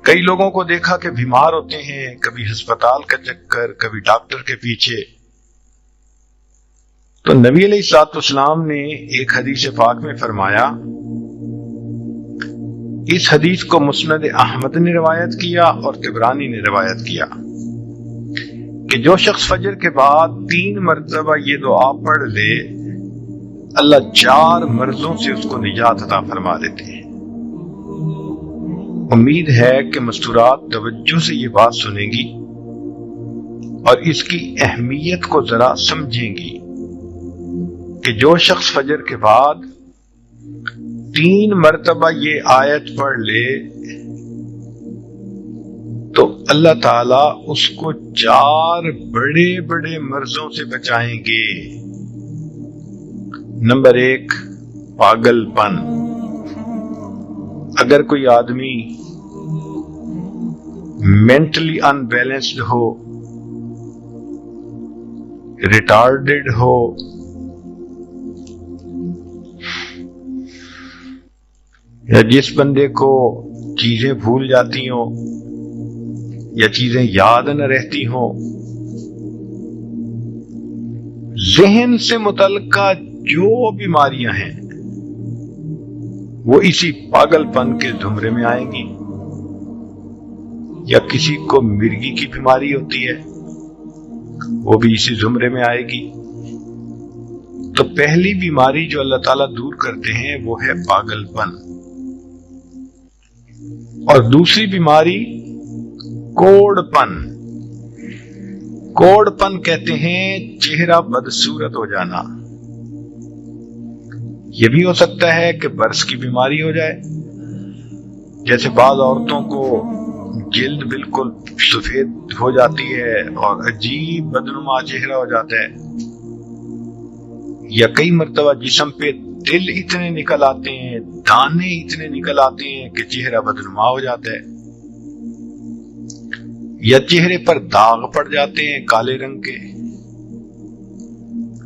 کئی لوگوں کو دیکھا کہ بیمار ہوتے ہیں، کبھی ہسپتال کا چکر، کبھی ڈاکٹر کے پیچھے. تو نبی علیہ الصلوۃ والسلام نے ایک حدیث پاک میں فرمایا، اس حدیث کو مسند احمد نے روایت کیا اور طبرانی نے روایت کیا کہ جو شخص فجر کے بعد 3 مرتبہ یہ دعا پڑھ لے، اللہ 4 مرضوں سے اس کو نجات عطا فرما دیتے ہیں. امید ہے کہ مستورات توجہ سے یہ بات سنیں گی اور اس کی اہمیت کو ذرا سمجھیں گی کہ جو شخص فجر کے بعد 3 مرتبہ یہ آیت پڑھ لے تو اللہ تعالیٰ اس کو 4 بڑے بڑے مرضوں سے بچائیں گے. نمبر 1، پاگل پن. اگر کوئی آدمی مینٹلی انبیلنسڈ ہو، ریٹارڈڈ ہو، یا جس بندے کو چیزیں بھول جاتی ہوں یا چیزیں یاد نہ رہتی ہوں، ذہن سے متعلقہ جو بیماریاں ہیں وہ اسی پاگل پن کے زمرے میں آئیں گی. یا کسی کو مرگی کی بیماری ہوتی ہے، وہ بھی اسی زمرے میں آئے گی. تو پہلی بیماری جو اللہ تعالیٰ دور کرتے ہیں وہ ہے پاگل پن، اور دوسری بیماری کوڑ پن. کوڑ پن کہتے ہیں چہرہ بدصورت ہو جانا. یہ بھی ہو سکتا ہے کہ برس کی بیماری ہو جائے، جیسے بعض عورتوں کو جلد بالکل سفید ہو جاتی ہے اور عجیب بدنما چہرہ ہو جاتا ہے، یا کئی مرتبہ جسم پہ دل اتنے نکل آتے ہیں، دانے اتنے نکل آتے ہیں کہ چہرہ بدنما ہو جاتا ہے، یا چہرے پر داغ پڑ جاتے ہیں کالے رنگ کے.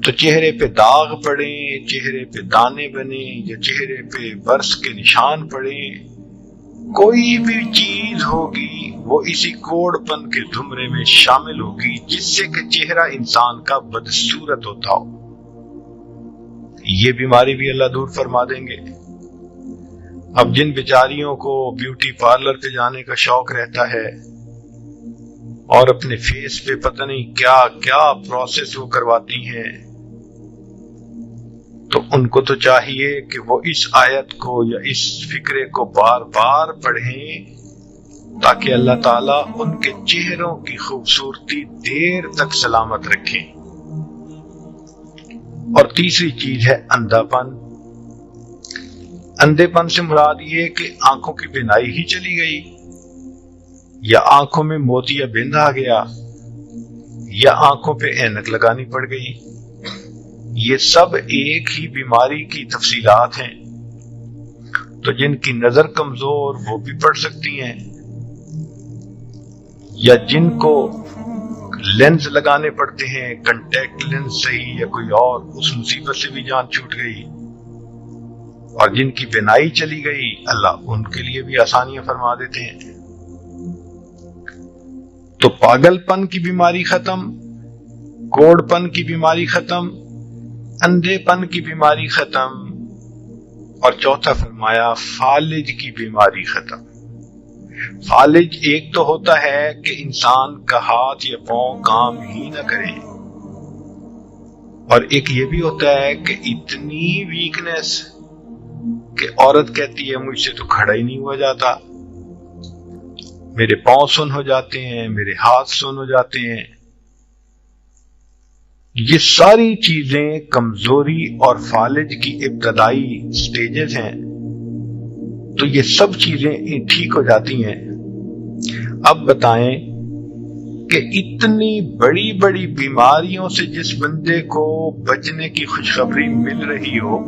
تو چہرے پہ داغ پڑیں، چہرے پہ دانے بنیں، یا چہرے پہ برس کے نشان پڑیں، کوئی بھی چیز ہوگی وہ اسی کوڑ پن کے زمرے میں شامل ہوگی، جس سے کہ چہرہ انسان کا بدصورت ہوتا ہو. یہ بیماری بھی اللہ دور فرما دیں گے. اب جن بیچاریوں کو بیوٹی پارلر پہ جانے کا شوق رہتا ہے اور اپنے فیس پہ پتہ نہیں کیا کیا پروسیس وہ کرواتی ہیں، تو ان کو تو چاہیے کہ وہ اس آیت کو یا اس فکرے کو بار بار پڑھیں تاکہ اللہ تعالیٰ ان کے چہروں کی خوبصورتی دیر تک سلامت رکھیں. اور تیسری چیز ہے اندھا پن. اندھے پن سے مراد یہ کہ آنکھوں کی بینائی ہی چلی گئی، یا آنکھوں میں موتیا بند آ گیا، یا آنکھوں پہ اینک لگانی پڑ گئی. یہ سب ایک ہی بیماری کی تفصیلات ہیں. تو جن کی نظر کمزور وہ بھی پڑھ سکتی ہیں، یا جن کو لینز لگانے پڑتے ہیں، کنٹیکٹ لینز صحیح یا کوئی اور، اس مصیبت سے بھی جان چھوٹ گئی. اور جن کی بینائی چلی گئی، اللہ ان کے لیے بھی آسانیاں فرما دیتے ہیں. تو پاگل پن کی بیماری ختم، کوڑ پن کی بیماری ختم، اندھے پن کی بیماری ختم، اور چوتھا فرمایا فالج کی بیماری ختم. فالج ایک تو ہوتا ہے کہ انسان کا ہاتھ یا پاؤں کام ہی نہ کریں، اور ایک یہ بھی ہوتا ہے کہ اتنی ویکنس کہ عورت کہتی ہے مجھ سے تو کھڑا ہی نہیں ہوا جاتا، میرے پاؤں سن ہو جاتے ہیں، میرے ہاتھ سن ہو جاتے ہیں. یہ ساری چیزیں کمزوری اور فالج کی ابتدائی سٹیجز ہیں. تو یہ سب چیزیں ٹھیک ہو جاتی ہیں. اب بتائیں کہ اتنی بڑی بڑی بیماریوں سے جس بندے کو بچنے کی خوشخبری مل رہی ہو،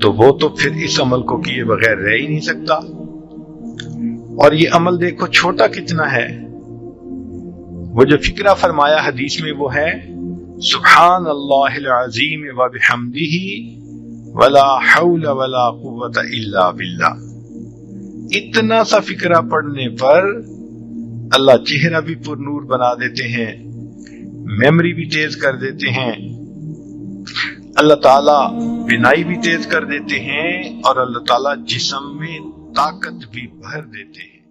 تو وہ تو پھر اس عمل کو کیے بغیر رہ ہی نہیں سکتا. اور یہ عمل دیکھو چھوٹا کتنا ہے. وہ جو فکرہ فرمایا حدیث میں وہ ہے سبحان اللہ العظیم و بحمدہ ولا حول ولا قوت الا باللہ. اتنا سا فکرہ پڑھنے پر اللہ چہرہ بھی پر نور بنا دیتے ہیں، میموری بھی تیز کر دیتے ہیں، اللہ تعالیٰ بینائی بھی تیز کر دیتے ہیں، اور اللہ تعالیٰ جسم میں طاقت بھی بھر دیتے ہیں۔